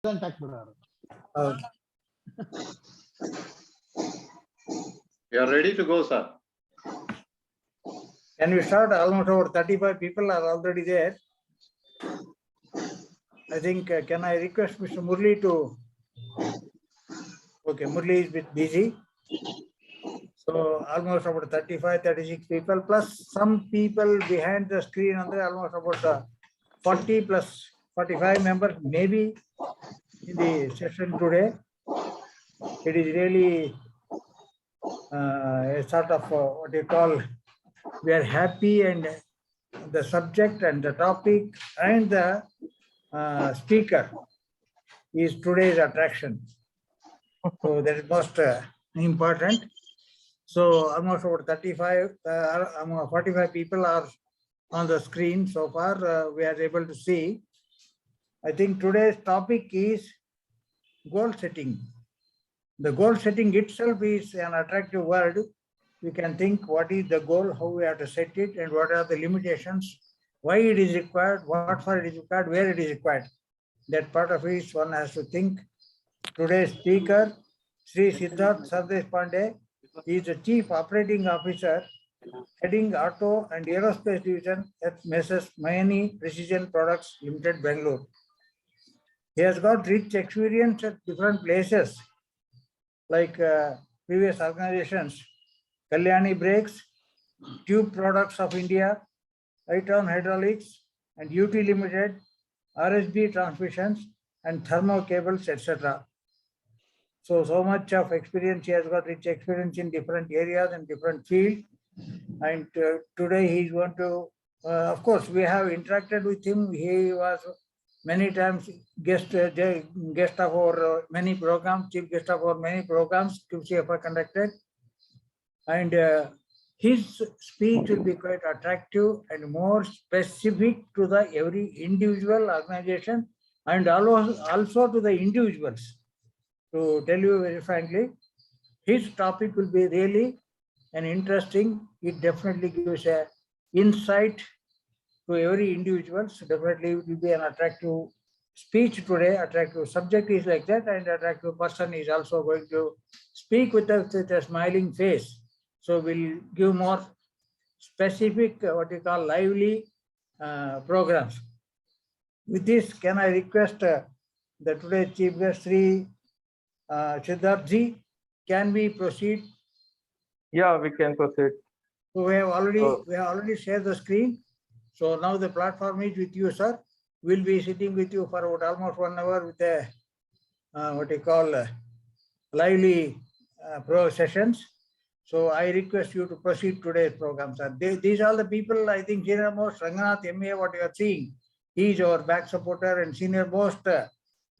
You are ready to go, sir. Can we start? Almost over 35 people are already there. I think, can I request Mr. Murli to? Okay, Murli is a bit busy. So almost about 35, 36 people, plus some people behind the screen, almost about 40 plus 45 members, maybe in the session today. It is really a sort of what you call, we are happy, and the subject and the topic and the speaker is today's attraction. So that is most important. So almost about 45 people are on the screen so far. We are able to see. I think today's topic is goal setting. The goal setting itself is an attractive word. We can think what is the goal, how we have to set it, and what are the limitations, why it is required, what for it is required, where it is required. That part of it one has to think. Today's speaker, Sri Siddharth Sardesh Pandey, is the Chief Operating Officer heading Auto and Aerospace Division at Messrs. Mayani Precision Products Limited, Bangalore. He has got rich experience at different places like previous organizations, Kalyani Brakes, Tube Products of India, Iton Hydraulics, and UT Limited, RSB Transmissions, and Thermo Cables, etc. So much of experience. He has got rich experience in different areas and different fields. And today he is going to, of course, we have interacted with him. He was many times guest of our many programs, chief guest of our many programs QCFI conducted. And his speech will be quite attractive and more specific to the every individual organization and also to the individuals. To tell you very frankly, his topic will be really an interesting. It definitely gives a insight to every individual. So definitely it will be an attractive speech today. Attractive subject is like that, and attractive person is also going to speak with us with a smiling face. So we'll give more specific, what you call, lively programs. With this, can I request the today's chief guest, Sri Siddharth Ji, can we proceed? Yeah, we can proceed. So we have already shared the screen. So now the platform is with you, sir. We'll be sitting with you for about almost 1 hour with a what you call lively pro sessions. So I request you to proceed today's program, sir. These are the people, I think, senior most Ranganath MA, what you are seeing. He is our back supporter and senior most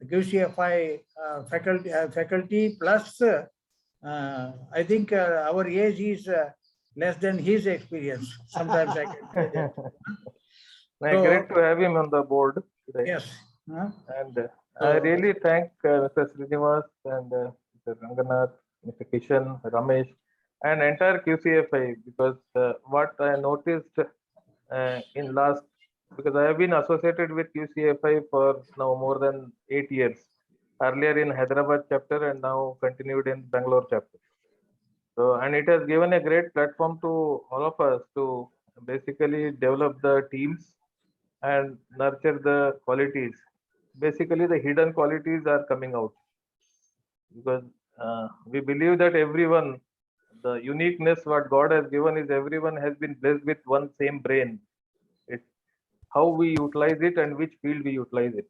QCFI faculty, plus I think our age is less than his experience. Sometimes I can say that. Great to have him on the board today. Yes. And I really thank Mr. Srinivas and Mr. Ranganath, Mr. Kishan, Ramesh, and entire QCFI, because what I noticed in last, because I have been associated with QCFI for now more than 8 years, earlier in Hyderabad chapter and now continued in Bangalore chapter. So, and it has given a great platform to all of us to basically develop the teams and nurture the qualities. Basically, the hidden qualities are coming out, because we believe that everyone, the uniqueness what God has given is everyone has been blessed with one same brain. It's how we utilize it and which field we utilize it.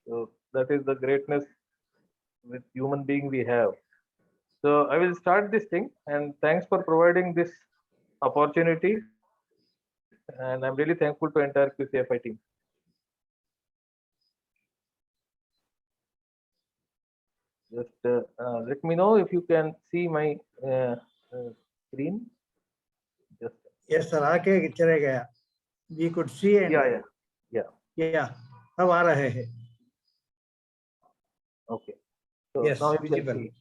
So that is the greatness with human being we have. So I will start this thing, and thanks for providing this opportunity. And I'm really thankful to entire QCFI team. Just let me know if you can see my screen. Just yes, sir. We could see. And yeah. How are you? Okay. So yes, now you visible. can see.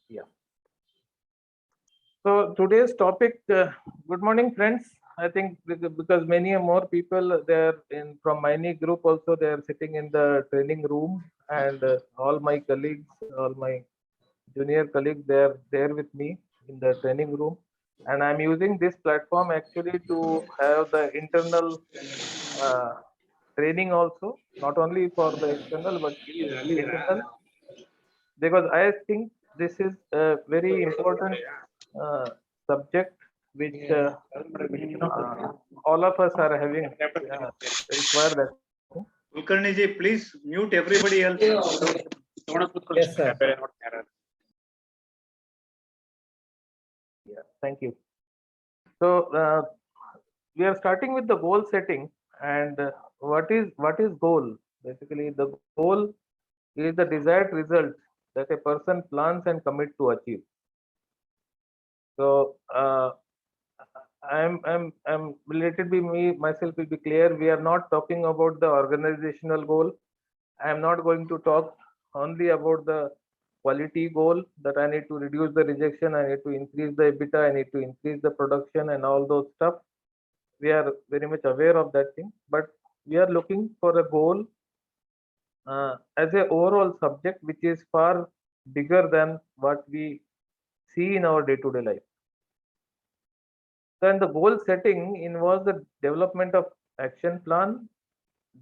Yeah. So today's topic. Good morning, friends. I think because many more people there from Mayani group also, they are sitting in the training room, and all my colleagues, all my junior colleagues, they are there with me in the training room. And I'm using this platform actually to have the internal uh, training also, not only for the external but internal, because I think this is a very important subject which all of us are having require that. Kulkarni ji, please mute everybody else. Yes, sir. Yeah, thank you. So we are starting with the goal setting, and what is goal? Basically, the goal is the desired result that a person plans and commit to achieve. So I'm let it be me myself will be clear. We are not talking about the organizational goal. I am not going to talk only about the quality goal that I need to reduce the rejection, I need to increase the EBITDA, I need to increase the production and all those stuff. We are very much aware of that thing, but we are looking for a goal as a overall subject which is far bigger than what we see in our day-to-day life. Then the goal setting involves the development of action plan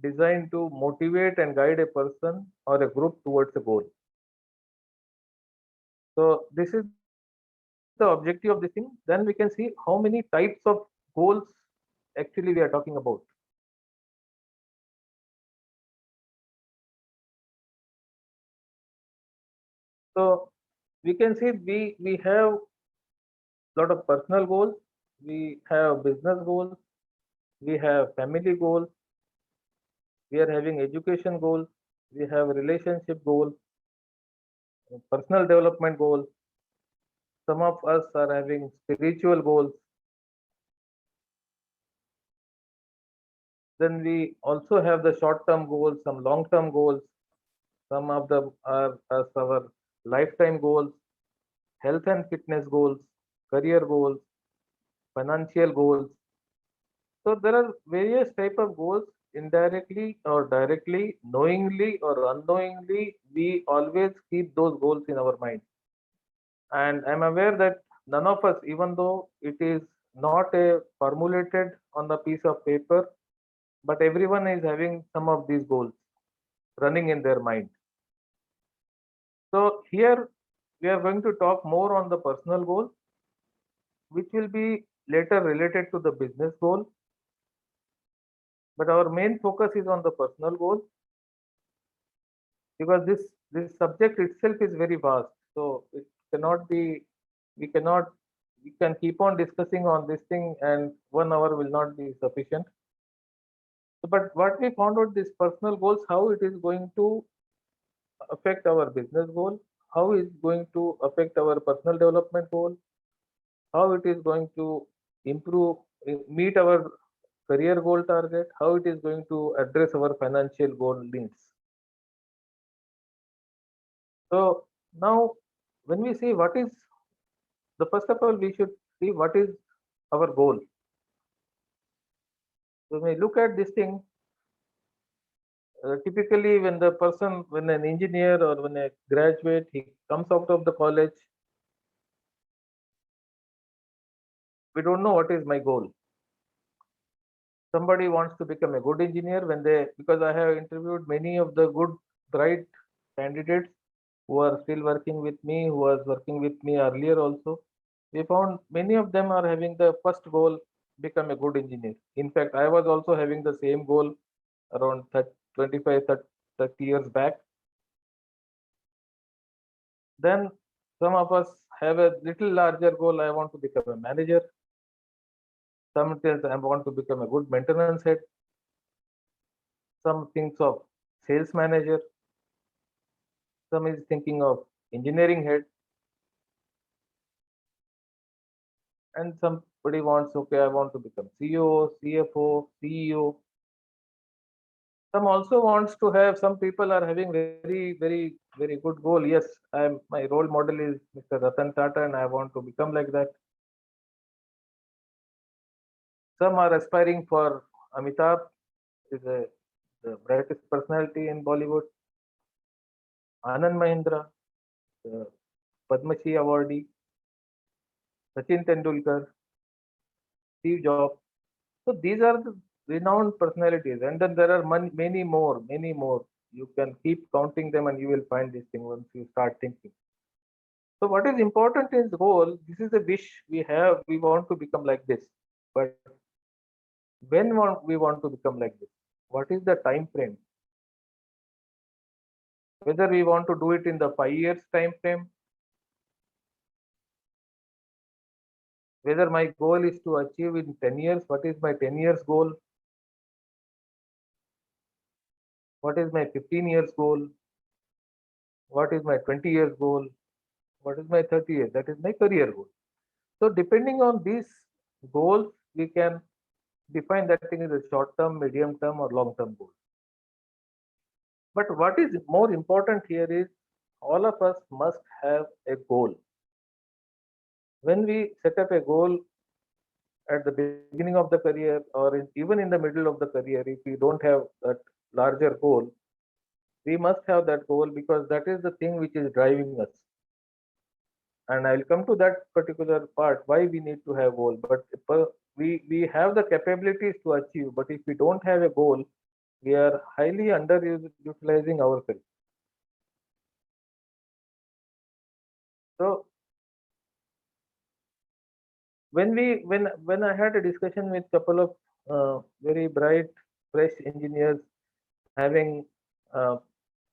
designed to motivate and guide a person or a group towards a goal. So this is the objective of this thing. Then we can see how many types of goals actually we are talking about. So we can see we have lot of personal goals, we have business goals, we have family goals, we are having education goals, we have relationship goals, personal development goals. Some of us are having spiritual goals. Then we also have the short-term goals, some long-term goals. Some of them are as our lifetime goals, health and fitness goals, career goals, financial goals. So there are various type of goals, indirectly or directly, knowingly or unknowingly, we always keep those goals in our mind. And I'm aware that none of us, even though it is not a formulated on the piece of paper, but everyone is having some of these goals running in their mind. So here we are going to talk more on the personal goal, which will be later related to the business goal. But our main focus is on the personal goal, because this subject itself is very vast. So it cannot be, we can keep on discussing on this thing and 1 hour will not be sufficient. But what we found out, this personal goals, how it is going to affect our business goal, how it's going to affect our personal development goal, how it is going to improve, meet our career goal target, how it is going to address our financial goal needs. So now when we see what is the, first of all, we should see what is our goal. So when we look at this thing, typically when when an engineer or when a graduate, he comes out of the college, we don't know what is my goal. Somebody wants to become a good engineer when they, because I have interviewed many of the good, bright candidates who are still working with me, who was working with me earlier also. We found many of them are having the first goal, become a good engineer. In fact, I was also having the same goal around 25, 30 years back. Then some of us have a little larger goal. I want to become a manager. Some tells I want to become a good maintenance head. Some thinks of sales manager. Some is thinking of engineering head. And somebody wants, okay, I want to become CEO, CFO, CEO. Some also wants to have, some people are having very good goal. Yes, my role model is Mr. Ratan Tata and I want to become like that. Some are aspiring for Amitabh, is the brightest personality in Bollywood. Anand Mahindra, Padma Shri awardee, Sachin Tendulkar, Steve Jobs. So these are the renowned personalities, and then there are many more, many more. You can keep counting them, and you will find this thing once you start thinking. So what is important is goal. This is a wish we have. We want to become like this, but when we want to become like this? What is the time frame? Whether we want to do it in the 5 years time frame, whether my goal is to achieve in 10 years, what is my 10 years goal? What is my 15 years goal? What is my 20 years goal? What is my 30 years? That is my career goal. So depending on these goals, we can define that thing as a short term, medium term, or long term goal. But what is more important here is all of us must have a goal. When we set up a goal at the beginning of the career or even in the middle of the career, if we don't have that larger goal, we must have that goal because that is the thing which is driving us. And I'll come to that particular part why we need to have goal. But we have the capabilities to achieve, but if we don't have a goal, we are highly underutilizing our career. So when I had a discussion with couple of very bright, fresh engineers having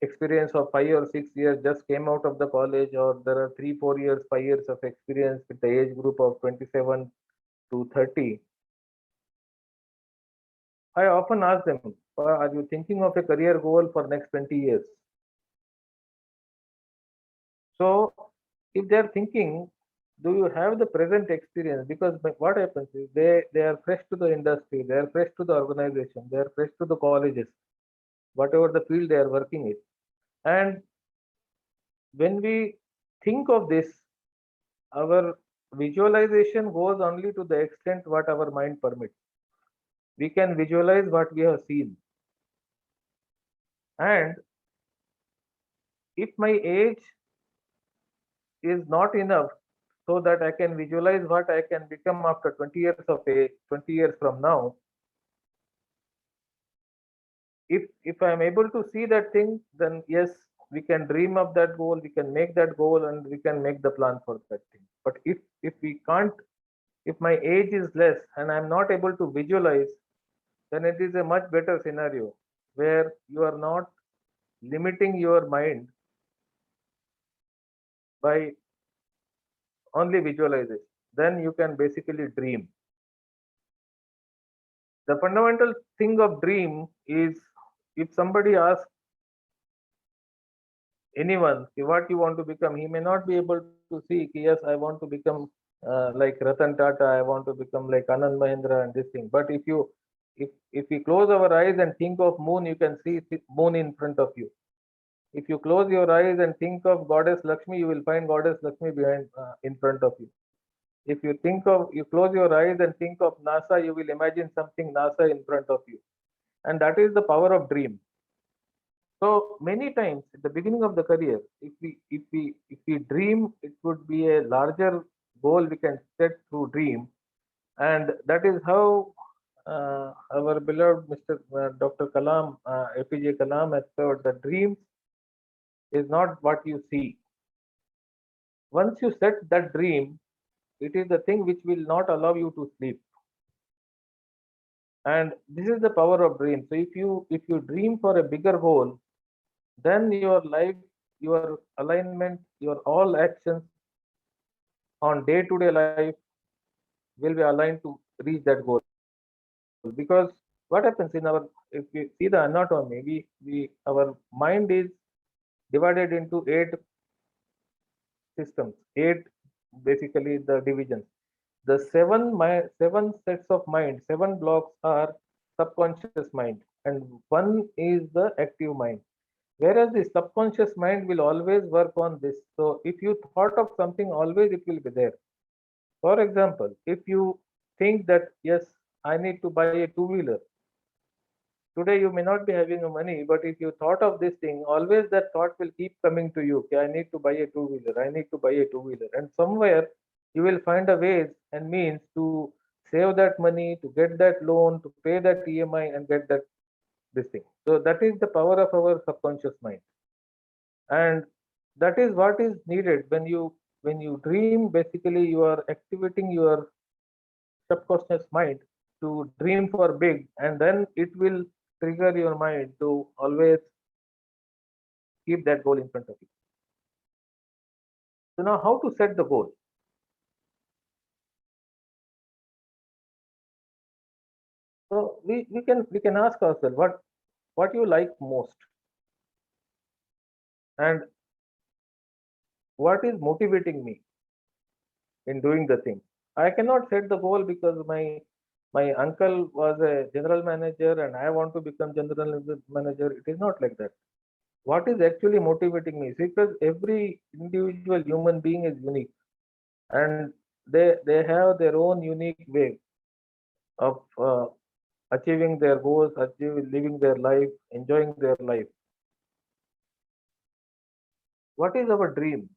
experience of 5 or 6 years, just came out of the college, or there are 3-4 years, 5 years of experience with the age group of 27 to 30. I often ask them, are you thinking of a career goal for next 20 years? So if they're thinking, do you have the present experience? Because what happens is they are fresh to the industry, they are fresh to the organization, they are fresh to the colleges, whatever the field they are working in. And when we think of this, our visualization goes only to the extent what our mind permits. We can visualize what we have seen. And if my age is not enough so that I can visualize what I can become after 20 years of age, 20 years from now, if I am able to see that thing, then yes, we can dream of that goal, we can make that goal, and we can make the plan for that thing. But if we can't, if my age is less and I'm not able to visualize, then it is a much better scenario where you are not limiting your mind by only visualization. Then you can basically dream. The fundamental thing of dream is, if somebody asks anyone what you want to become, he may not be able to see, yes, I want to become like Ratan Tata, I want to become like Anand Mahindra and this thing. But if we close our eyes and think of moon, you can see moon in front of you. If you close your eyes and think of Goddess Lakshmi, you will find Goddess Lakshmi behind in front of you. If you close your eyes and think of NASA, you will imagine something NASA in front of you. And that is the power of dream. So many times at the beginning of the career, if we dream, it would be a larger goal we can set through dream, and that is how our beloved Mr. Dr. Kalam, APJ Kalam, has said that dreams is not what you see. Once you set that dream, it is the thing which will not allow you to sleep. And this is the power of dream. So if you dream for a bigger goal, then your life, your alignment, your all actions on day-to-day life will be aligned to reach that goal. Because what happens in our, if we see the anatomy, our mind is divided into 8 systems, 8 basically the divisions. The 7 sets of mind, 7 blocks are subconscious mind, and 1 is the active mind. Whereas the subconscious mind will always work on this. So if you thought of something, always it will be there. For example, if you think that, yes, I need to buy a 2-wheeler, today you may not be having a money, but if you thought of this thing, always that thought will keep coming to you. Okay, I need to buy a two-wheeler. I need to buy a two-wheeler. And somewhere you will find a ways and means to save that money, to get that loan, to pay that EMI and get that this thing. So that is the power of our subconscious mind. And that is what is needed when you dream. Basically you are activating your subconscious mind to dream for big, and then it will trigger your mind to always keep that goal in front of you. So now how to set the goal? So we can ask ourselves what you like most, and what is motivating me in doing the thing. I cannot set the goal because my uncle was a general manager and I want to become general manager. It is not like that. What is actually motivating me is because every individual human being is unique, and they have their own unique way of achieving their goals, achieving living their life, enjoying their life. What is our dream?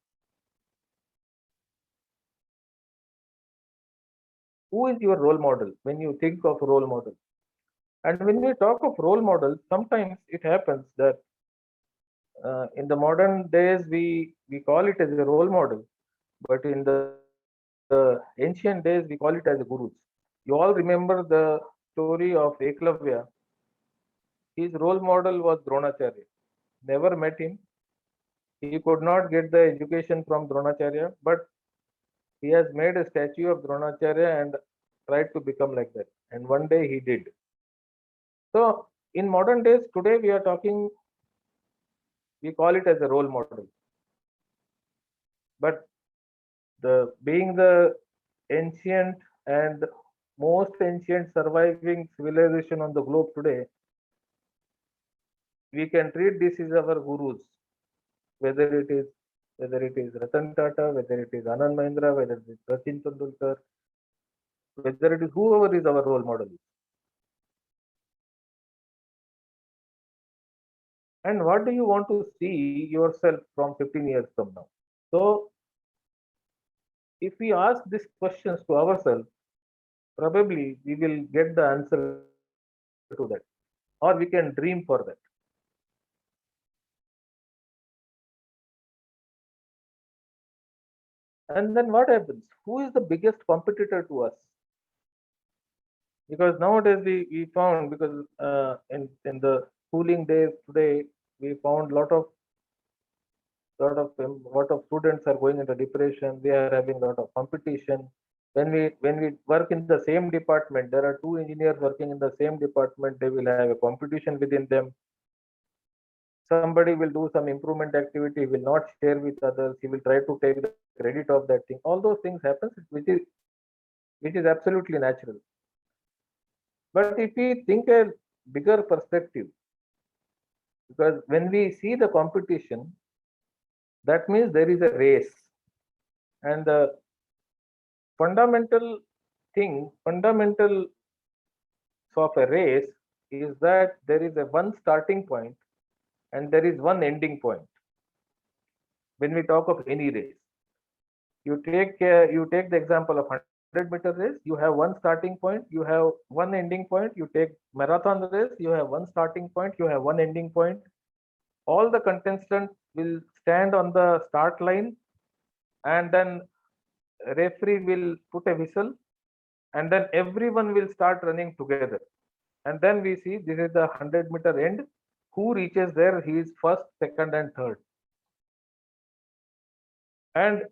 Who is your role model when you think of role model? And when we talk of role models, sometimes it happens that in the modern days we call it as a role model, but in the ancient days we call it as a gurus. You all remember the story of Eklavya. His role model was Dronacharya. Never met him. He could not get the education from Dronacharya, but he has made a statue of Dronacharya and tried to become like that. And one day he did. So in modern days, today we are talking, we call it as a role model. But the being the ancient and most ancient surviving civilization on the globe today, we can treat this as our gurus, whether it is Ratan Tata, whether it is Anand Mahindra, whether it is Sachin Tendulkar, whether it is whoever is our role model. And what do you want to see yourself from 15 years from now? So if we ask these questions to ourselves, probably we will get the answer to that, or we can dream for that. And then what happens? Who is the biggest competitor to us? Because nowadays we found, because in the schooling days today, we found lot of students are going into depression. They are having a lot of competition. When we work in the same department, there are two engineers working in the same department. They will have a competition within them. Somebody will do some improvement activity, will not share with others. He will try to take the credit of that thing. All those things happen, which is absolutely natural. But if we think a bigger perspective, because when we see the competition, that means there is a race, and the fundamental of a race is that there is a one starting point and there is one ending point. When we talk of any race, you take the example of 100-meter race. You have one starting point, you have one ending point. You take marathon race, you have one starting point, you have one ending point. All the contestants will stand on the start line, and then referee will put a whistle, and then everyone will start running together. And then we see this is the 100-meter end. Who reaches there, he is first, second and third. And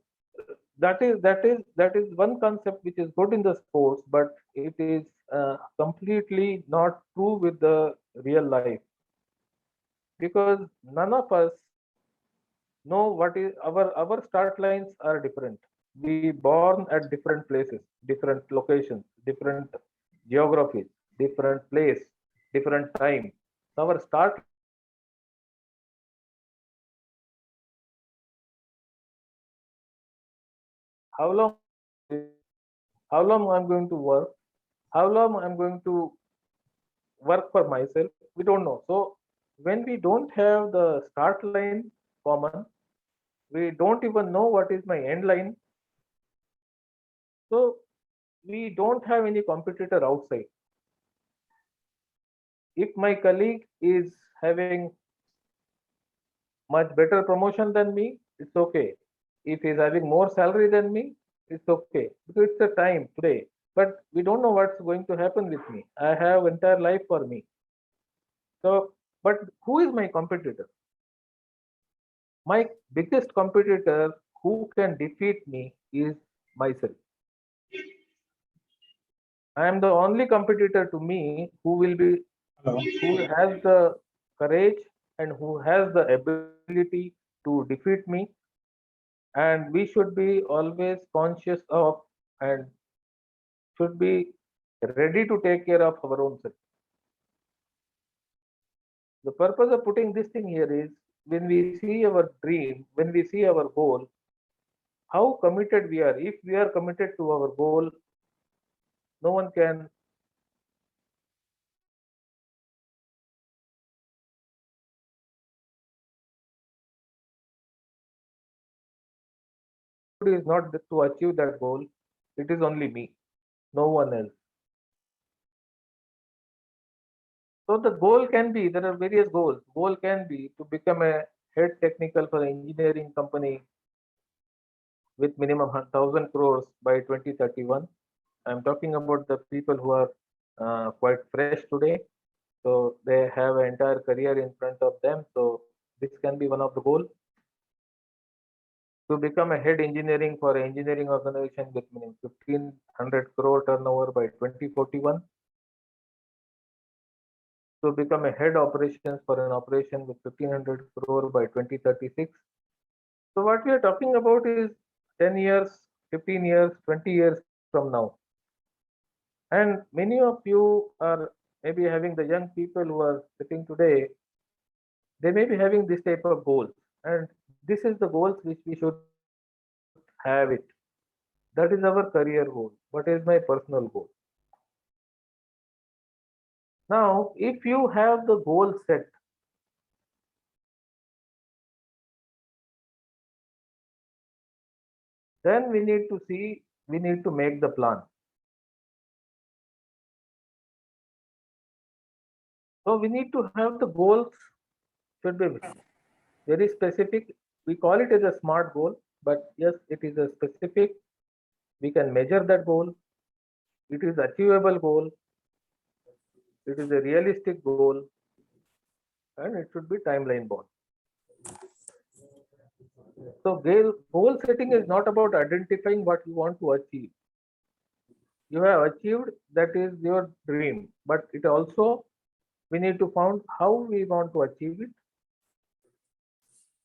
that is one concept which is good in the sports, but it is completely not true with the real life, because none of us know what is our start lines are different. We born at different places, different locations, different geographies, different place, different time. So our start how long how long I'm going to work, how long I'm going to work for myself? We don't know. So when we don't have the start line common, we don't even know what is my end line. So we don't have any competitor outside. If my colleague is having much better promotion than me, it's okay. If he's having more salary than me, it's okay. Because it's the time today. But we don't know what's going to happen with me. I have entire life for me. So, but who is my competitor? My biggest competitor who can defeat me is myself. I am the only competitor to me who will be, who has the courage and who has the ability to defeat me. And we should be always conscious of and should be ready to take care of our own self. The purpose of putting this thing here is when we see our dream, when we see our goal, how committed we are. If we are committed to our goal, no one can is not to achieve that goal. It is only me, no one else. So the goal can be, there are various goals. Goal can be to become a head technical for an engineering company with minimum 1,000 crores by 2031. I'm talking about the people who are quite fresh today. So they have an entire career in front of them. So this can be one of the goals. To become a head engineering for an engineering organization with minimum 1,500 crore turnover by 2041. To become a head operations for an operation with 1,500 crore by 2036. So what we are talking about is 10 years, 15 years, 20 years from now. And many of you are maybe having the young people who are sitting today, they may be having this type of goals. And this is the goals which we should have it. That is our career goal. What is my personal goal? Now, if you have the goal set, then we need to see, we need to make the plan. So we need to have the goals should be very specific. We call it as a SMART goal, but yes, it is a specific. We can measure that goal. It is achievable goal. It is a realistic goal, and it should be timeline bound. So goal setting is not about identifying what you want to achieve. You have achieved, that is your dream, but it also we need to find how we want to achieve it,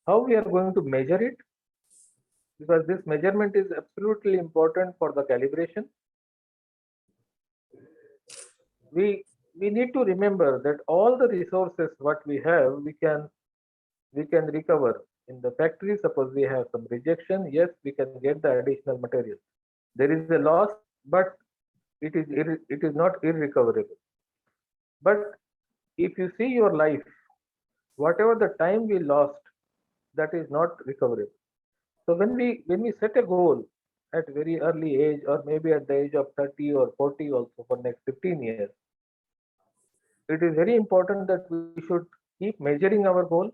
how we are going to measure it, because this measurement is absolutely important for the calibration. We need to remember that all the resources what we have, we can recover. In the factory, suppose we have some rejection, yes, we can get the additional material. There is a loss, but it is not irrecoverable. But if you see your life, whatever the time we lost, that is not recoverable. So when we set a goal at very early age, or maybe at the age of 30 or 40 also for next 15 years, it is very important that we should keep measuring our goal,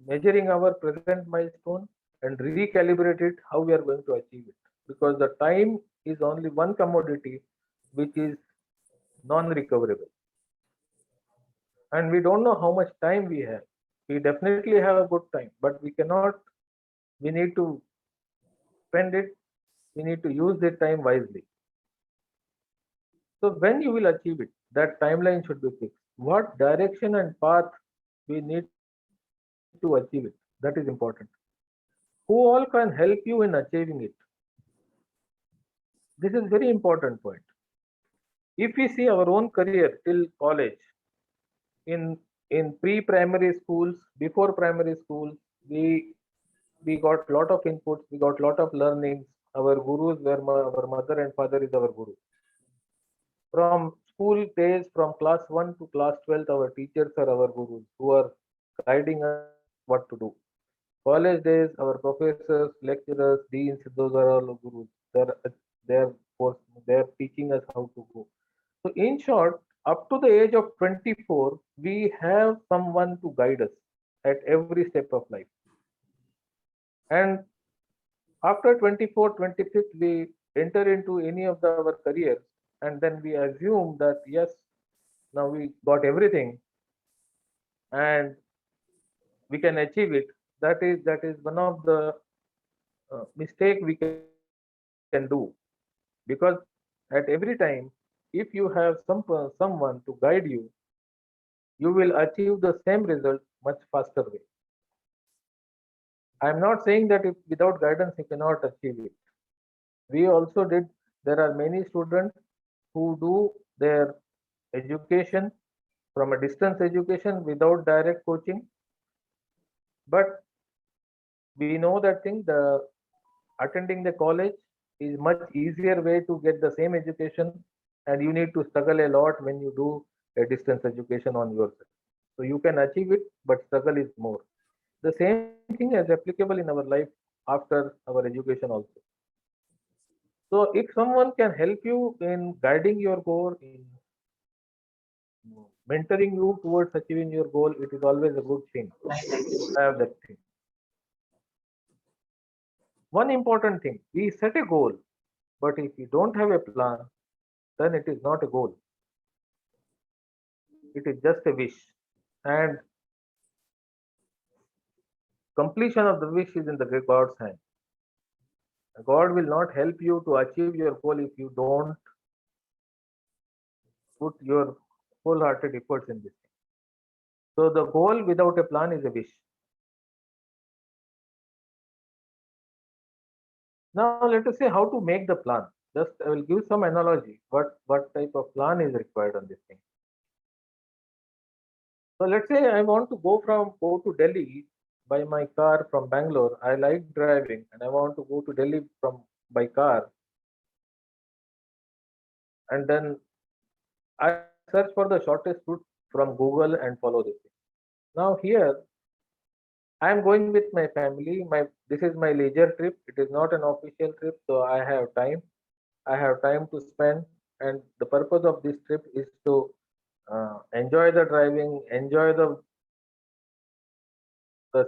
measuring our present milestone, and recalibrate it how we are going to achieve it. Because the time is only one commodity which is non-recoverable. And we don't know how much time we have. We definitely have a good time, but we cannot, we need to spend it, we need to use the time wisely. So when you will achieve it, that timeline should be fixed. What direction and path we need to achieve it, that is important. Who all can help you in achieving it? This is very important point. If we see our own career till college, in pre-primary schools, before primary school, we got lot of inputs, we got lot of learnings. Our gurus were our mother and father is our guru. From school days from class 1 to class 12, our teachers are our gurus who are guiding us what to do. College days, our professors, lecturers, deans, those are all gurus. They're, for- they're teaching us how to go. So, in short, up to the age of 24, we have someone to guide us at every step of life. And after 24, 25th, we enter into any of our careers, and then we assume that yes, now we got everything and we can achieve it. That is one of the mistake we can do, because at every time, if you have someone to guide you, you will achieve the same result much faster way. I am not saying that if without guidance you cannot achieve it. We also did. There are many students who do their education from a distance education without direct coaching, but we know that thing, the attending the college is much easier way to get the same education, and you need to struggle a lot when you do a distance education on yourself. So you can achieve it, but struggle is more. The same thing is applicable in our life after our education also. So if someone can help you in guiding your goal, in mentoring you towards achieving your goal, it is always a good thing to have that thing. One important thing, we set a goal, but if we don't have a plan, then it is not a goal. It is just a wish. And completion of the wish is in the God's hand. God will not help you to achieve your goal if you don't put your wholehearted efforts in this thing. So the goal without a plan is a wish. Now let us say how to make the plan. Just I will give some analogy. What type of plan is required on this thing. So let's say I want to go to Delhi by my car from Bangalore. I like driving and I want to go to Delhi from by car, and then I search for the shortest route from Google and follow this thing. Now here I am going with my family. This is my leisure trip. It is not an official trip, so I have time. I have time to spend, and the purpose of this trip is to enjoy the driving, enjoy the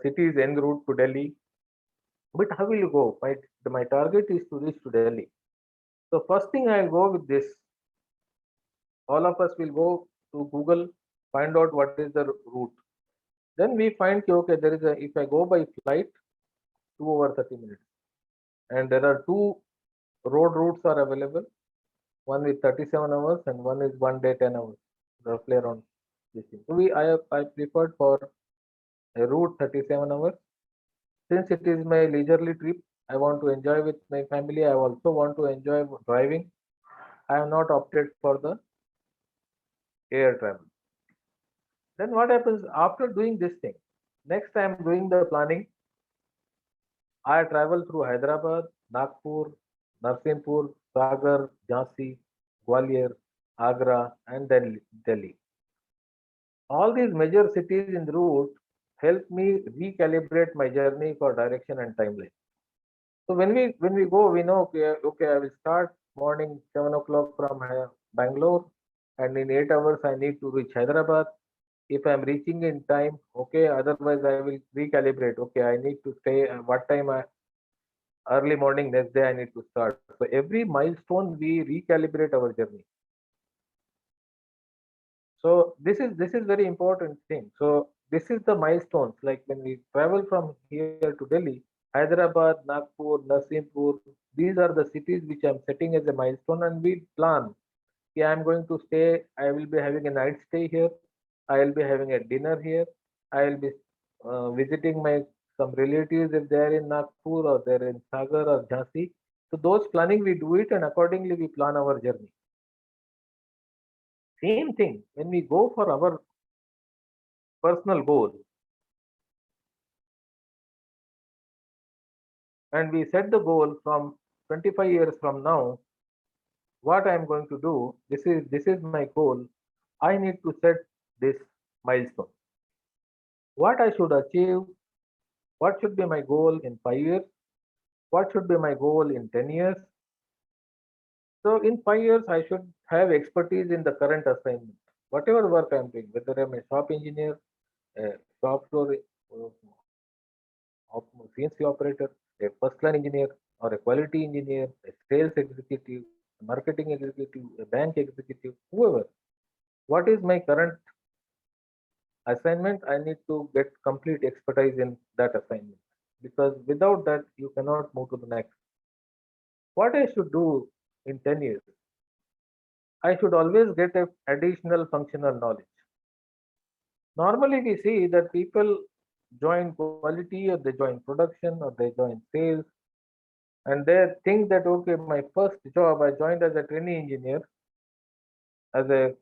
city's en route to Delhi. But how will you go? My target is to reach to Delhi. So first thing I'll go with this. All of us will go to Google, find out what is the route. Then we find okay, there is a if I go by flight, 2 hours 30 minutes, and there are two road routes are available. One with 37 hours and one is 1 day 10 hours, roughly around this thing. So I preferred for a route 37 hours. Since it is my leisurely trip, I want to enjoy with my family. I also want to enjoy driving. I have not opted for the air travel. Then what happens after doing this thing? Next I am doing the planning. I travel through Hyderabad, Nagpur, Narsinpur, Sagar, Jhansi, Gwalior, Agra, and then Delhi. All these major cities in the route help me recalibrate my journey for direction and timeline. So when we go, we know okay, I will start morning 7 o'clock from Bangalore, and in 8 hours I need to reach Hyderabad. If I'm reaching in time, okay. Otherwise, I will recalibrate. Okay, I need to stay. What time? Early morning next day I need to start. So every milestone we recalibrate our journey. So this is very important thing. So this is the milestones. Like when we travel from here to Delhi, Hyderabad, Nagpur, Narsinpur, these are the cities which I'm setting as a milestone, and we plan. Yeah, I'm going to stay. I will be having a night stay here. I will be having a dinner here. I will be visiting my some relatives if they are in Nagpur or they're in Sagar or Jhansi. So those planning we do it, and accordingly we plan our journey. Same thing when we go for our personal goal and we set the goal from 25 years from now. what I am going to do, this is my goal. I need to set this milestone. What I should achieve, what should be my goal in 5 years, what should be my goal in 10 years. So in 5 years, I should have expertise in the current assignment. Whatever work I'm doing, whether I'm a shop engineer, a shop floor CNC operator, a first line engineer, or a quality engineer, a sales executive, a marketing executive, a bank executive, whoever. What is my current assignment? I need to get complete expertise in that assignment, because without that, you cannot move to the next. What I should do in 10 years? I should always get a additional functional knowledge. Normally, we see that people join quality, or they join production, or they join sales, and they think that, okay, my first job, I joined as a trainee engineer, as a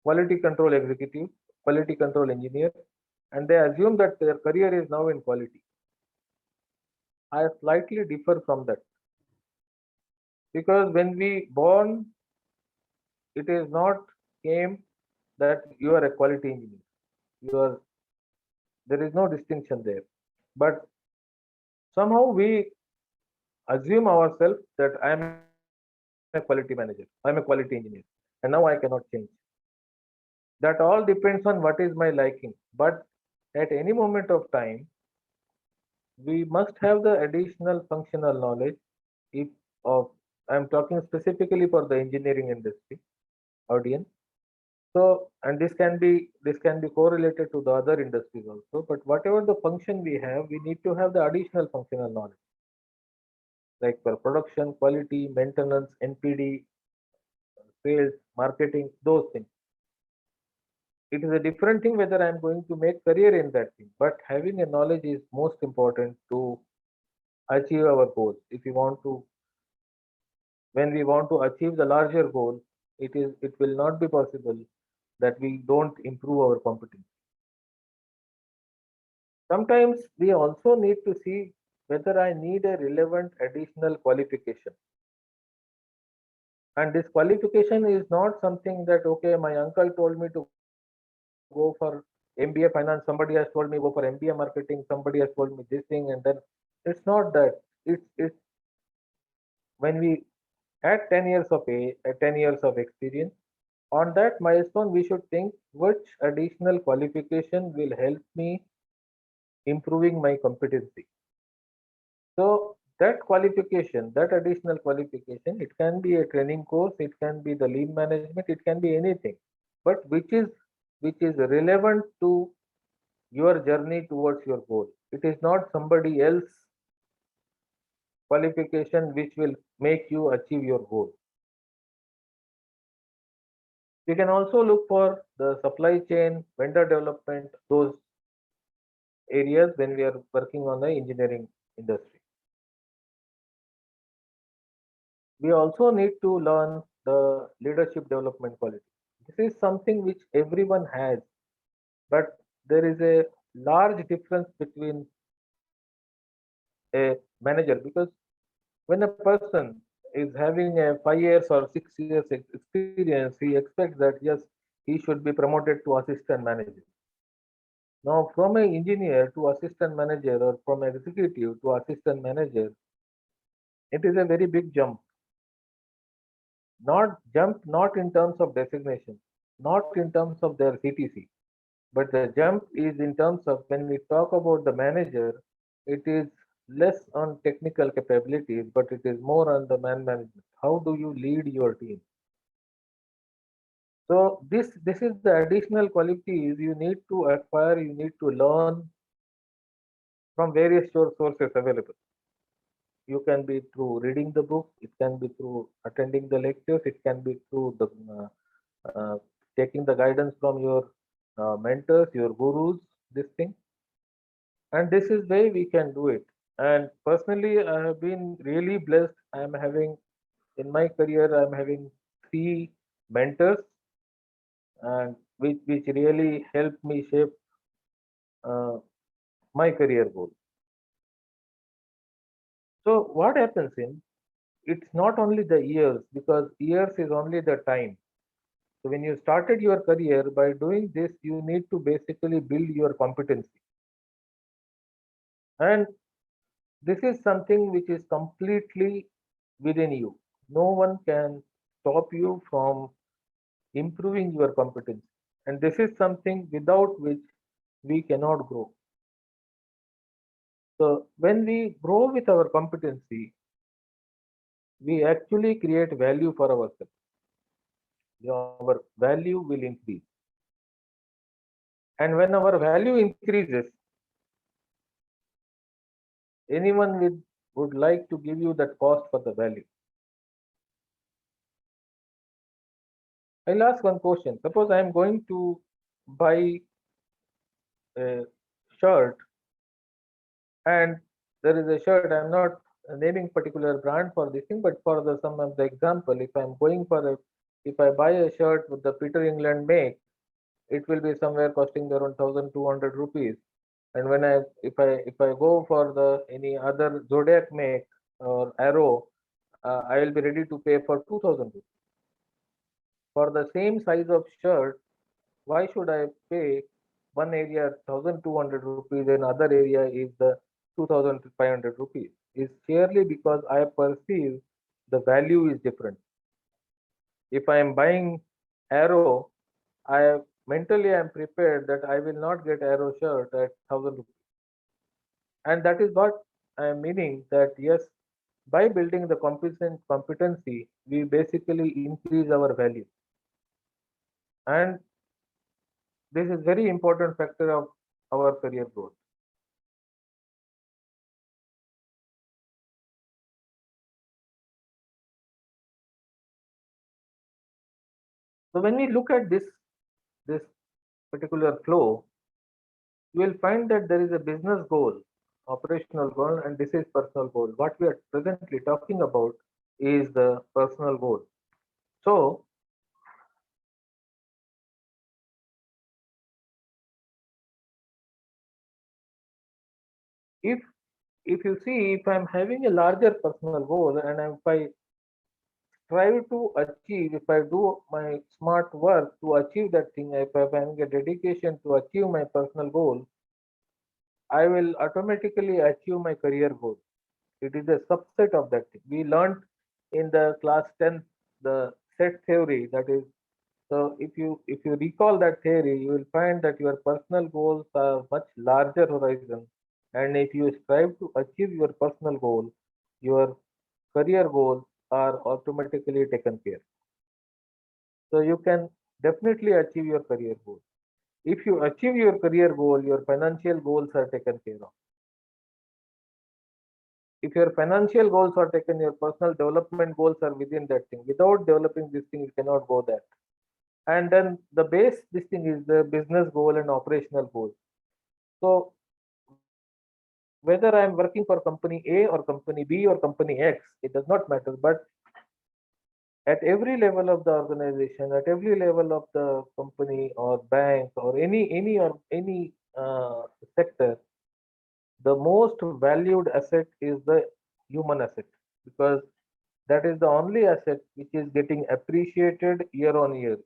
quality control executive, quality control engineer, and they assume that their career is now in quality. I slightly differ from that, because when we born, it is not came that you are a quality engineer. You are, there is no distinction there, but somehow we assume ourselves that I am a quality manager, I am a quality engineer, and now I cannot change. That all depends on what is my liking. But at any moment of time, we must have the additional functional knowledge. If of I'm talking specifically for the engineering industry audience. So, and this can be correlated to the other industries also. But whatever the function we have, we need to have the additional functional knowledge, like for production, quality, maintenance, NPD, sales, marketing, those things. It is a different thing whether I am going to make career in that thing, but having a knowledge is most important to achieve our goals. If we want to, when we want to achieve the larger goal, it will not be possible that we don't improve our competence. Sometimes we also need to see whether I need a relevant additional qualification. And this qualification is not something that, okay, my uncle told me to go for MBA finance, somebody has told me go for MBA marketing, somebody has told me this thing, and then it's not that. It's when we at 10 years of age, at 10 years of experience, on that milestone, we should think which additional qualification will help me improving my competency. So that qualification, that additional qualification, it can be a training course, it can be the lean management, it can be anything, but which is relevant to your journey towards your goal. It is not somebody else qualification which will make you achieve your goal. We can also look for the supply chain, vendor development, those areas when we are working on the engineering industry. We also need to learn the leadership development quality. This is something which everyone has, but there is a large difference between a manager, because when a person is having a 5 years or 6 years experience, he expects that yes, he should be promoted to assistant manager. Now, from an engineer to assistant manager, or from executive to assistant manager, it is a very big jump. Not in terms of designation, not in terms of their CTC, but the jump is in terms of when we talk about the manager, it is less on technical capabilities, but it is more on the man management. How do you lead your team? So this is the additional qualities you need to acquire, you need to learn from various sources available. You can be through reading the book, it can be through attending the lectures, it can be through the taking the guidance from your mentors, your gurus, this thing. And this is way we can do it. And personally, I have been really blessed. I am having in my career, I'm having 3 mentors, and which really helped me shape uh, my career goal. So what happens it's not only the years, because years is only the time. So when you started your career, by doing this, you need to basically build your competency. And this is something which is completely within you. No one can stop you from improving your competency. And this is something without which we cannot grow. So when we grow with our competency, we actually create value for ourselves. Our value will increase. And when our value increases, anyone would like to give you that cost for the value. I'll ask one question. Suppose I am going to buy a shirt, and there is a shirt. I'm not naming particular brand for this thing, but for the some of the example, if I buy a shirt with the Peter England make, it will be somewhere costing around 1,200 rupees. And when if I go for the any other Zodiac make or Arrow, I will be ready to pay for 2,000 rupees. For the same size of shirt, why should I pay one area 1,200 rupees and other area is the 2,500 rupees? Is purely because I perceive the value is different. If I am buying Arrow, I mentally am prepared that I will not get Arrow shirt at 1,000 rupees. And that is what I am meaning, that yes, by building the competency, we basically increase our value. And this is very important factor of our career growth. So when we look at this particular flow, you will find that there is a business goal, operational goal, and this is personal goal. What we are presently talking about is the personal goal. So if you see, if I'm having a larger personal goal, and if I strive to achieve, if I do my smart work to achieve that thing, if I'm having a dedication to achieve my personal goal, I will automatically achieve my career goal. It is a subset of that thing. We learned in the class 10 the set theory. That is, so if you recall that theory, you will find that your personal goals are much larger horizon. And if you strive to achieve your personal goal, your career goals are automatically taken care. So you can definitely achieve your career goal. If you achieve your career goal, your financial goals are taken care of. If your financial goals are taken, your personal development goals are within that thing. Without developing this thing, you cannot go there. And then the base, this thing is the business goal and operational goal. So whether I am working for company A or company B or company X, it does not matter. But at every level of the organization, at every level of the company or bank or any sector, the most valued asset is the human asset, because that is the only asset which is getting appreciated year on year.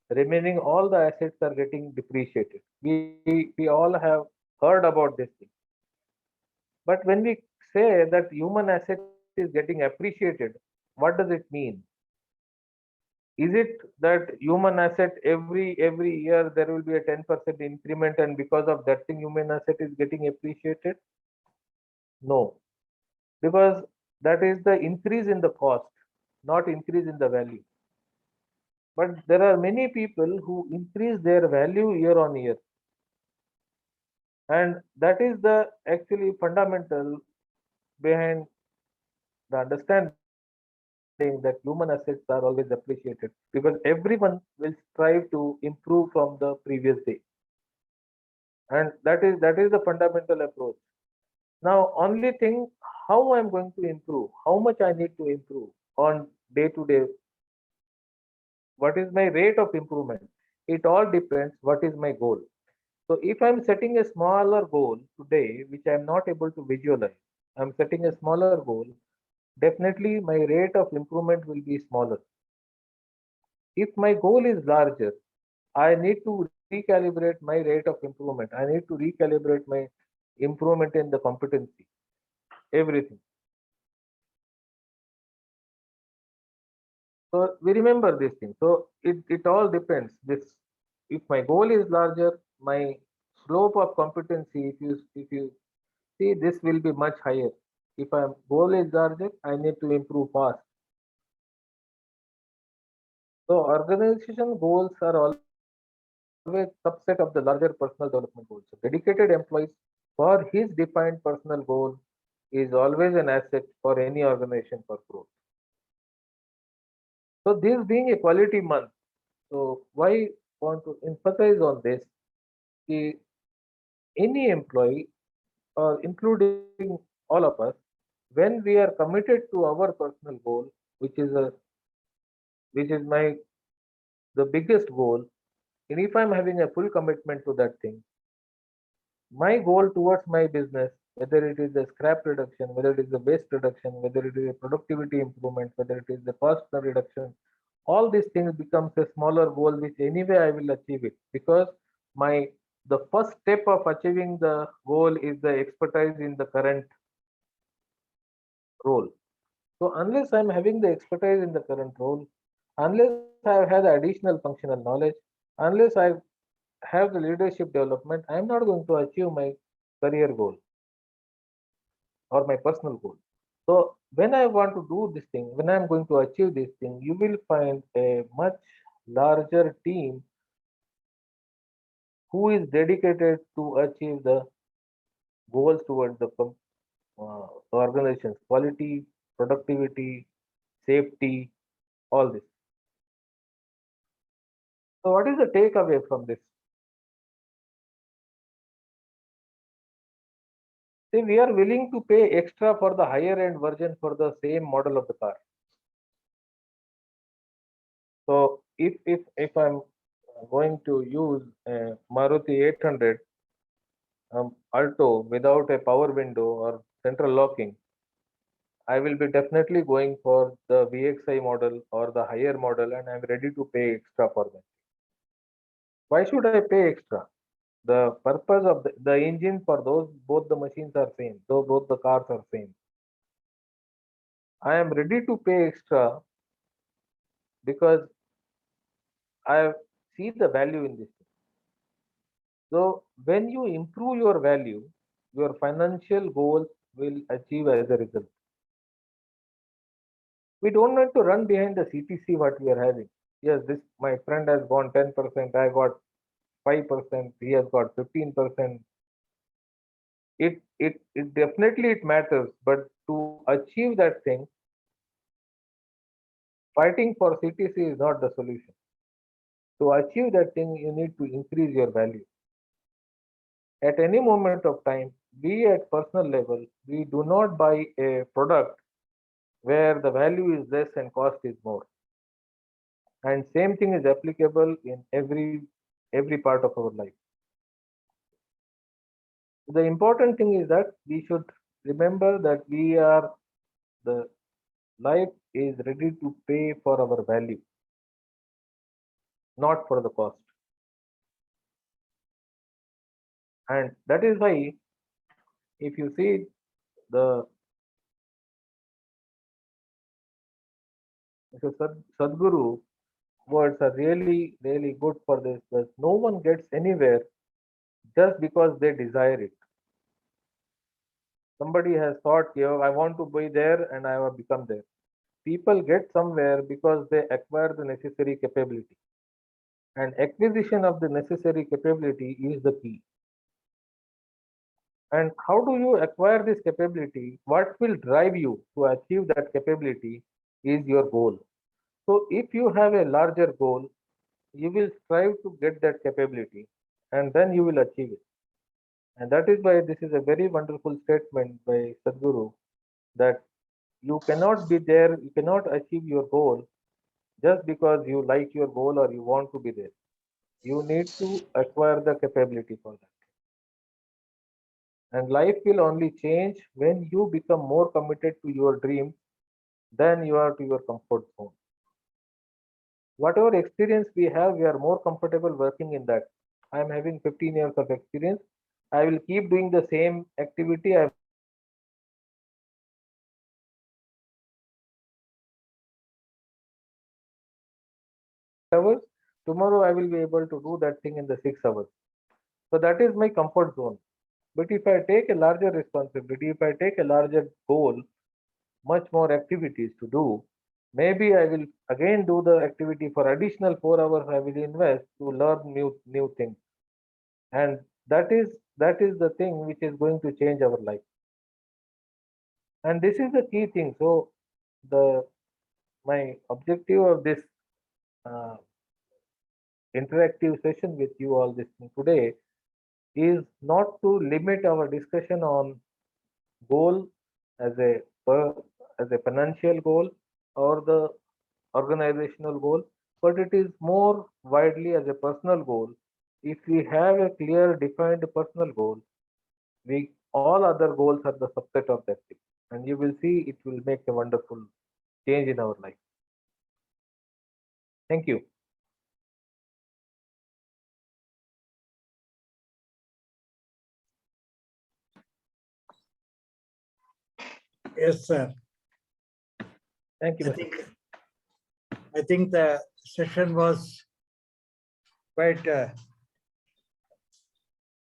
Remaining all the assets are getting depreciated. We all have heard about this thing. But when we say that human asset is getting appreciated, what does it mean? Is it that human asset every year there will be a 10% increment, and because of that thing human asset is getting appreciated? No, because that is the increase in the cost, not increase in the value. But there are many people who increase their value year on year, and that is the actually fundamental behind the understanding that human assets are always appreciated, because everyone will strive to improve from the previous day, and that is the fundamental approach. Now, only thing, how I'm going to improve, how much I need to improve on day to day, what is my rate of improvement? It all depends what is my goal. So if I'm setting a smaller goal today, which I'm not able to visualize, I'm setting a smaller goal, definitely my rate of improvement will be smaller. If my goal is larger, I need to recalibrate my rate of improvement. I need to recalibrate my improvement in the competency, everything. So we remember this thing. So it all depends. This, if my goal is larger, my slope of competency, if you see, this will be much higher. If my goal is larger, I need to improve fast. So organization goals are always subset of the larger personal development goals. So dedicated employees for his defined personal goal is always an asset for any organization for growth. So this being a quality month, so why want to emphasize on this? Ki any employee, or including all of us, when we are committed to our personal goal, which is a which is my the biggest goal, and if I'm having a full commitment to that thing, my goal towards my business, whether it is the scrap reduction, whether it is the waste reduction, whether it is a productivity improvement, whether it is the cost reduction, all these things becomes a smaller goal which anyway I will achieve it, because my the first step of achieving the goal is the expertise in the current role. So unless I'm having the expertise in the current role, unless I have the additional functional knowledge, unless I have the leadership development, I'm not going to achieve my career goal or my personal goal. So when I want to do this thing, when I'm going to achieve this thing, you will find a much larger team who is dedicated to achieve the goals towards the organization's quality, productivity, safety, all this. So what is the takeaway from this? See, we are willing to pay extra for the higher end version for the same model of the car. So if I'm going to use a Maruti 800 Alto without a power window or central locking, I will be definitely going for the VXI model or the higher model, and I'm ready to pay extra for that. Why should I pay extra? The purpose of the engine for those, both the machines are same, though both the cars are same. I am ready to pay extra because I see the value in this. So when you improve your value, your financial goals will achieve as a result. We don't need to run behind the CTC what we are having. Yes, this my friend has gone 10%, I got 5%, he has got 15%. It definitely it matters, but to achieve that thing, fighting for CTC is not the solution. To achieve that thing, you need to increase your value. At any moment of time, be at personal level, we do not buy a product where the value is less and cost is more. And same thing is applicable in every part of our life. The important thing is that we should remember that the life is ready to pay for our value, not for the cost. And that is why, if you see the Sadhguru words are really good for this, that no one gets anywhere just because they desire it. Somebody has thought, I want to be there and I have become there. People get somewhere because they acquire the necessary capability. And acquisition of the necessary capability is the key. And how do you acquire this capability? What will drive you to achieve that capability is your goal. So if you have a larger goal, you will strive to get that capability and then you will achieve it. And that is why this is a very wonderful statement by Sadhguru, that you cannot be there, you cannot achieve your goal just because you like your goal or you want to be there. You need to acquire the capability for that. And life will only change when you become more committed to your dream then you are to your comfort zone. Whatever experience we have, we are more comfortable working in that. I am having 15 years of experience. I will keep doing the same activity. I hours. Tomorrow I will be able to do that thing in the 6 hours. So that is my comfort zone. But if I take a larger responsibility, if I take a larger goal, much more activities to do, maybe I will again do the activity for additional 4 hours I will invest to learn new things. And that is the thing which is going to change our life. And this is the key thing. So my objective of this interactive session with you all this today is not to limit our discussion on goal as a financial goal or the organizational goal, but it is more widely as a personal goal. If we have a clear defined personal goal, we all other goals are the subset of that thing, and you will see it will make a wonderful change in our life. Thank you. Yes, sir. Thank you. I think the session was quite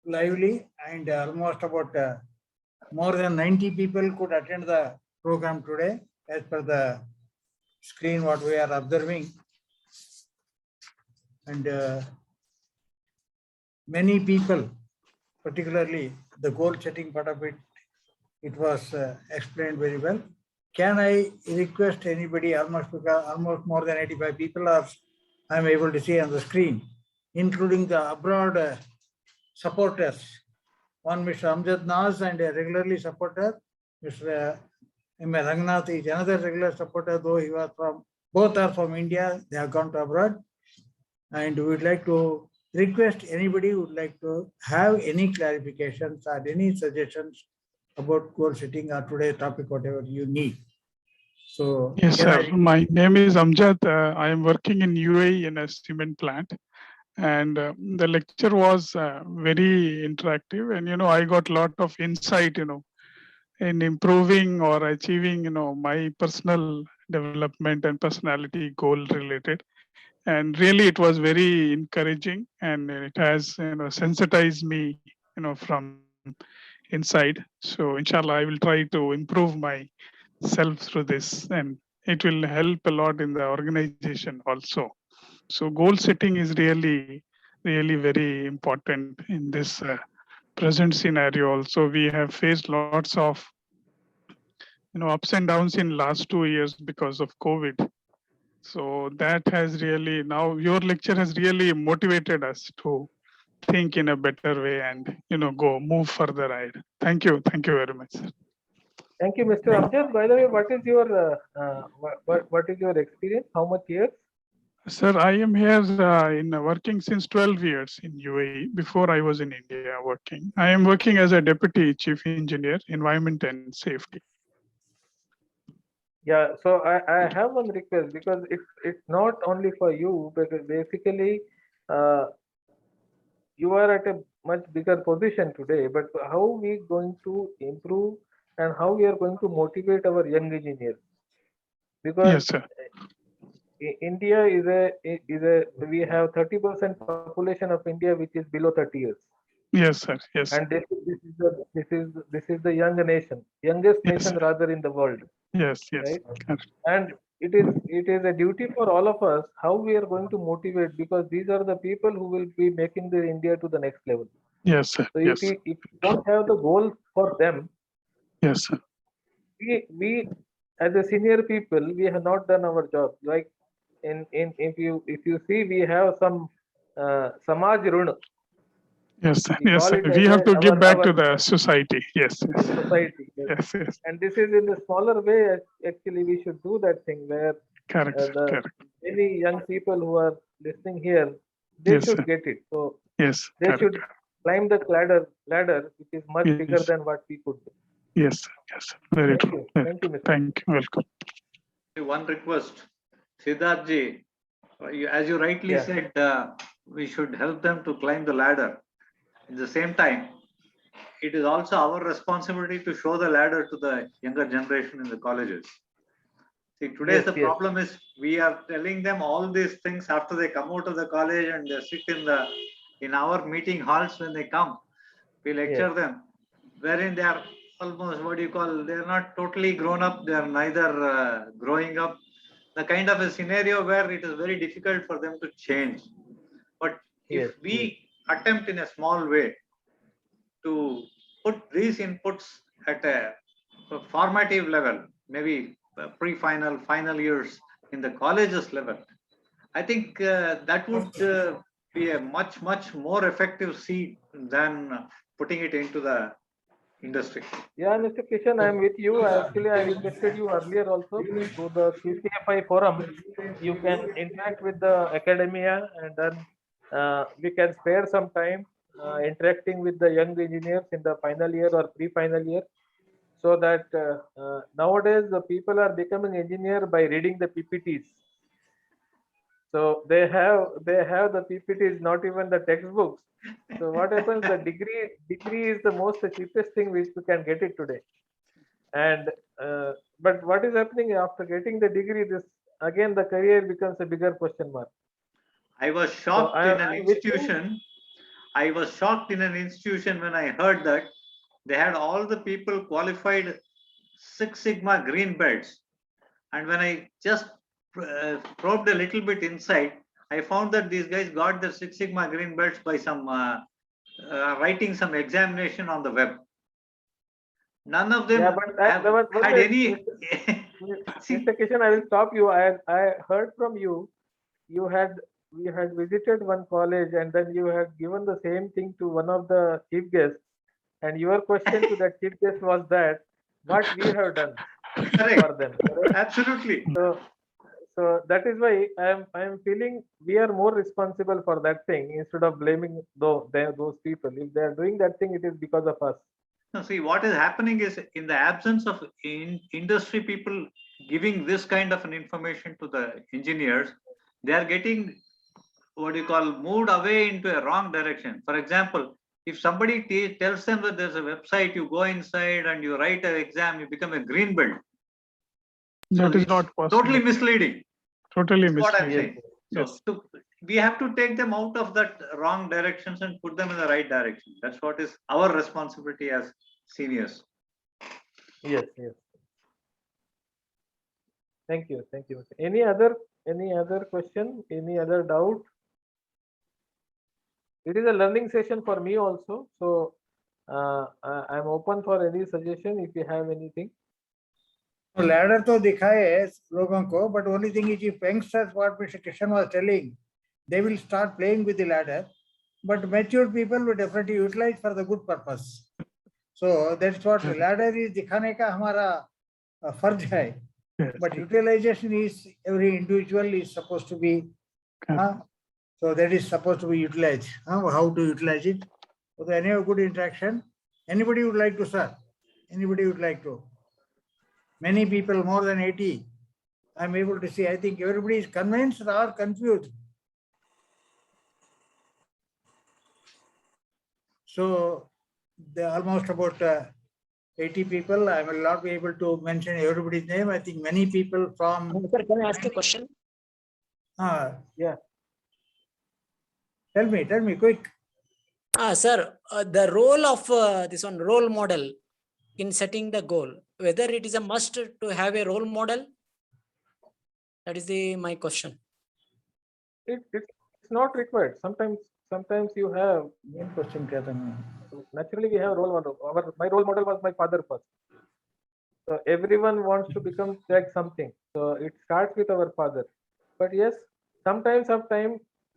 lively, and almost about more than 90 people could attend the program today as per the screen what we are observing. And many people, particularly the goal setting part of it, it was explained very well. Can I request anybody, almost more than 85 people are I'm able to see on the screen, including the abroad supporters. One, Mr. Amjad Naz, and a regularly supporter, Mr. M. Rangnath is another regular supporter, though he was from, both are from India, they have gone to abroad. And we would like to request anybody who would like to have any clarifications or any suggestions about goal setting or today's topic, whatever you need. So yes, sir. My name is Amjad. I am working in UAE in a cement plant, and the lecture was very interactive. And I got a lot of insight, in improving or achieving, my personal development and personality goal related. And really, it was very encouraging, and it has, sensitized me, from inside. So, inshallah, I will try to improve myself through this, and it will help a lot in the organization also. So goal setting is really, really very important in this present scenario. Also, we have faced lots of, ups and downs in last 2 years because of COVID. So that has really, now your lecture has really motivated us to think in a better way and, move further ahead. Thank you very much, sir. Thank you, Mr. Amjad. By the way, what is your experience? How much years? Sir, I am here in working since 12 years in UAE. Before I was in India working. I am working as a deputy chief engineer, environment and safety. Yeah, so I have one request, because it's not only for you, because basically you are at a much bigger position today, but how we going to improve and how we are going to motivate our young engineers? Because yes, sir. India is we have 30% population of India which is below 30 years. Yes, sir. Yes. And this is the young nation, youngest nation rather in the world. Yes, yes. Right? And it is a duty for all of us how we are going to motivate, because these are the people who will be making the India to the next level. Yes, sir. So yes. if we don't have the goal for them, yes, sir. we as a senior people, we have not done our job. Like if you see, we have some Samaj Runa. Yes, sir. Yes, sir. We have to give back to the society. Yes. Society. Yes, yes. And this is in a smaller way. Actually, we should do that thing where correct. Many young people who are listening here, they should get it. So yes, they should climb the ladder, which is much bigger than what we could do. Yes, yes. Very true. Thank you. Thank you, Mr. Thank you. Welcome. one request. Siddharthji, as you rightly Yeah. said, we should help them to climb the ladder. At the same time, it is also our responsibility to show the ladder to the younger generation in the colleges. See, today's Yes, the yes. problem is we are telling them all these things after they come out of the college and they sit in our meeting halls when they come. We lecture them, wherein they are almost what you call, they are not totally grown up, they are neither growing up. The kind of a scenario where it is very difficult for them to change. But Yes, if we attempt in a small way to put these inputs at a formative level, maybe pre-final, final years in the colleges level, I think that would be a much, much more effective seed than putting it into the industry. Yeah, Mr. Kishan, I'm with you. Actually, I requested you earlier also through the QCFI forum. You can interact with the academia, and then we can spare some time interacting with the young engineers in the final year or pre-final year, so that nowadays the people are becoming engineer by reading the PPTs. So they have the PPTs, not even the textbooks. So what happens? The degree is the most cheapest thing which you can get it today. And but what is happening after getting the degree? This again, the career becomes a bigger question mark. I was So shocked in an I'm with you. institution. I was shocked in an institution when I heard that they had all the people qualified Six Sigma green belts. And when I just probed a little bit inside, I found that these guys got their Six Sigma green belts by some writing some examination on the web. None of them Yeah, but have had any. See, Mr. Kishan, I will stop you. I heard from you. We had visited one college, and then you had given the same thing to one of the chief guests, and your question to that chief guest was that what we have done correct, for them. Correct? absolutely. So that is why I am feeling we are more responsible for that thing instead of blaming those people. If they are doing that thing, it is because of us. Now, see, what is happening is in the absence of industry people giving this kind of an information to the engineers, they are getting what you call moved away into a wrong direction. For example, if somebody tells them that there's a website, you go inside and you write an exam, you become a green belt. That is it's not possible. totally misleading. Totally That's what I'm misleading. saying. So we have to take them out of that wrong directions and put them in the right direction. That's what is our responsibility as seniors. Yes. Thank you. Any other question? Any other doubt? It is a learning session for me also. So I'm open for any suggestion if you have anything. Ladder to दिखाए लोगों को, but only thing is if youngsters, what Mr. Kishan was telling, they will start playing with the ladder, but mature people will definitely utilize for the good purpose. So that's what ladder is दिखाने का हमारा फर्ज है. But utilization is every individual is supposed to be. So that is supposed to be utilized. How to utilize it? So any good interaction. Anybody would like to, sir? Anybody would like to? Many people, more than 80. I'm able to see. I think everybody is convinced or confused. So there are almost about 80 people. I will not be able to mention everybody's name. I think many people from. Sir, can I ask a question? Yeah. Tell me, quick. Sir, the role of this one role model in setting the goal, whether it is a must to have a role model? That is my question. It's not required. Sometimes you have. Main question क्या था मैं? Naturally, we have role model. My role model was my father first. So everyone wants to become like something. So it starts with our father. But yes, sometimes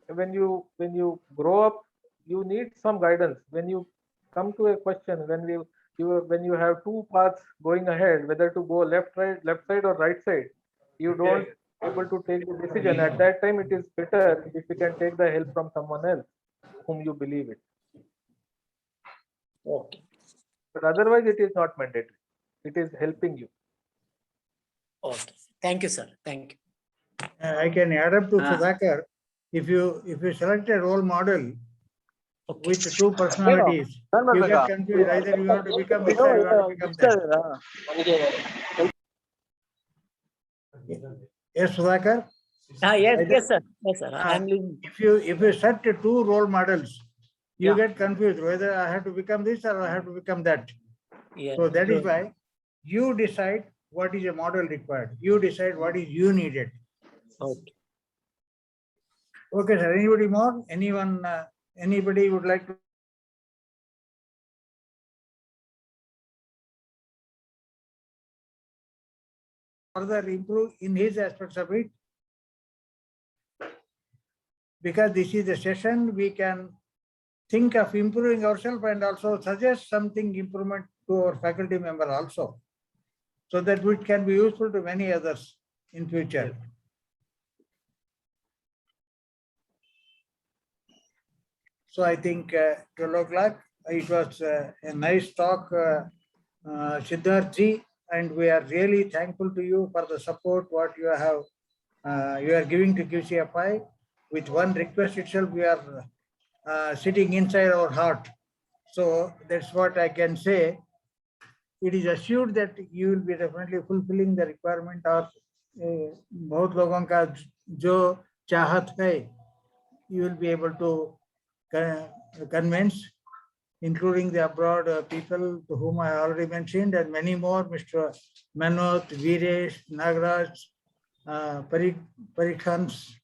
when you grow up, you need some guidance. When you come to a question, when you have two paths going ahead, whether to go left side or right side, you don't able to take the decision. At that time, it is better if you can take the help from someone else whom you believe in. Okay. But otherwise, it is not mandatory. It is helping you. Okay. Thank you, sir. Thank you. I can add up to Ah. Sudhakar. If you select a role model Okay. with two personalities, you get confused. Either you want to become this or you want to become that. Yes, Sudhakar. Yes, sir. Yes, sir. Ah. I'm listening. If you set two role models, you Yeah. get confused whether I have to become this or I have to become that. Yeah. So that is Good. why you decide what is a model required. You decide what is you needed. Okay. Okay, sir. Anybody more? Anyone? Anybody would like to? Further improve in his aspects of it? Because this is a session, we can think of improving ourselves and also suggest something improvement to our faculty member also, so that it can be useful to many others in future. So I think 12 o'clock, it was a nice talk, Siddharth ji, and we are really thankful to you for the support what you have, you are giving to QCFI. With one request itself, we are sitting inside our heart. So that's what I can say. It is assured that you will be definitely fulfilling the requirement of बहुत लोगों का जो चाहत है, you will be able to convince, including the abroad people to whom I already mentioned, and many more, Mr. Manoj, Viresh, Nagraj, Parikhans,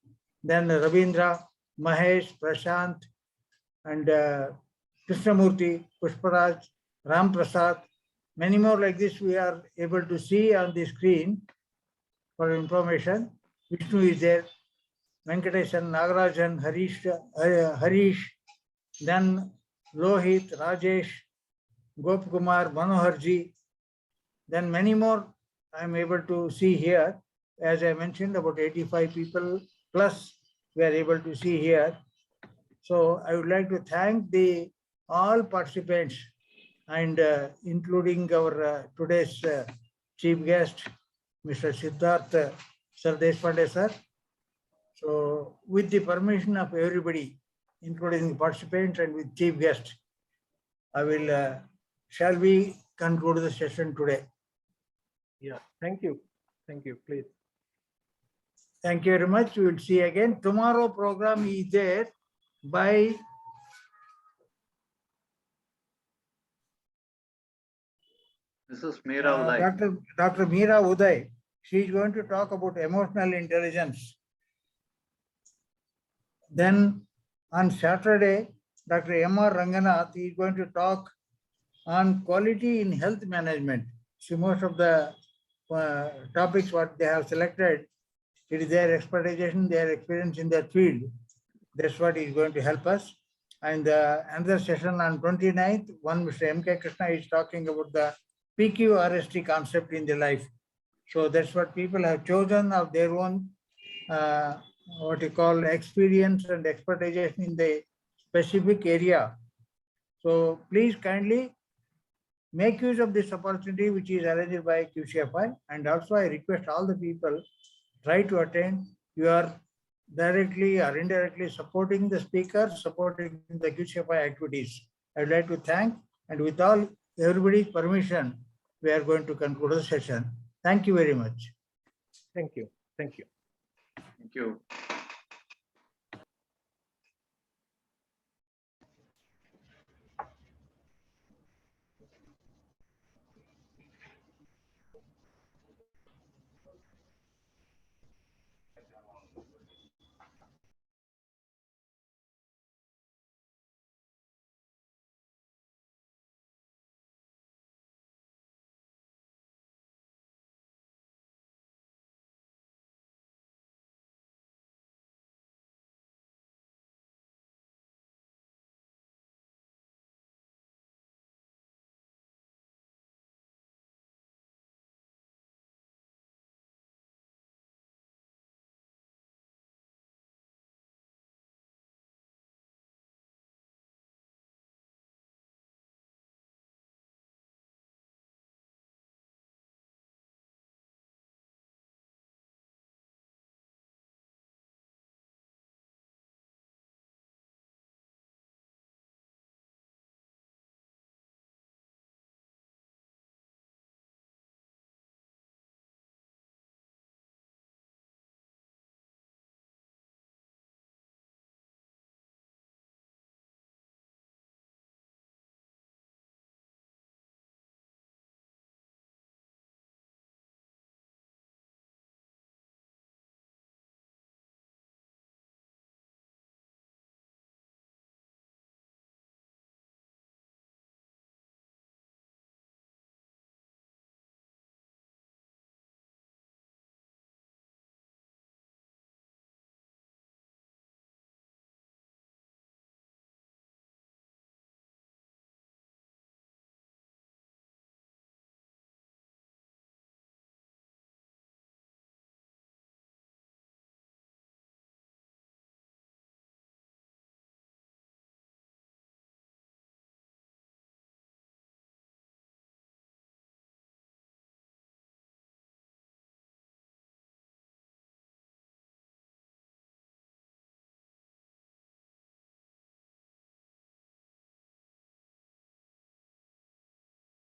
then Ravindra, Mahesh, Prashant, and Krishnamurti, Pushparaj, Ram Prasad, many more like this we are able to see on the screen for information. Vishnu is there, Venkatesan, Nagarajan, Harish, then Lohit, Rajesh, Gopkumar, Manoharji, then many more I am able to see here. As I mentioned, about 85 people plus we are able to see here. So I would like to thank the all participants and including our today's chief guest, Mr. Siddharth Sardeshpande sir. So with the permission of everybody, including the participants and with chief guest, I will, shall we conclude the session today? Yeah, thank you. Thank you, please. Thank you very much. We will see again. Tomorrow program is there by This is Meera Uday. Dr. Meera Uday. She is going to talk about emotional intelligence. Then on Saturday, Dr. M.R. Ranganath is going to talk on quality in health management. See, most of the topics what they have selected, it is their expertise, their experience in that field. That's what is going to help us. And another session on 29th, one Mr. M.K. Krishna is talking about the PQRST concept in the life. So that's what people have chosen of their own, what you call experience and expertise in the specific area. So please kindly make use of this opportunity which is arranged by QCFI. And also I request all the people try to attend. You are directly or indirectly supporting the speaker, supporting the QCFI activities. I would like to thank, and with all everybody's permission, we are going to conclude the session. Thank you very much. Thank you. Thank you. Thank you.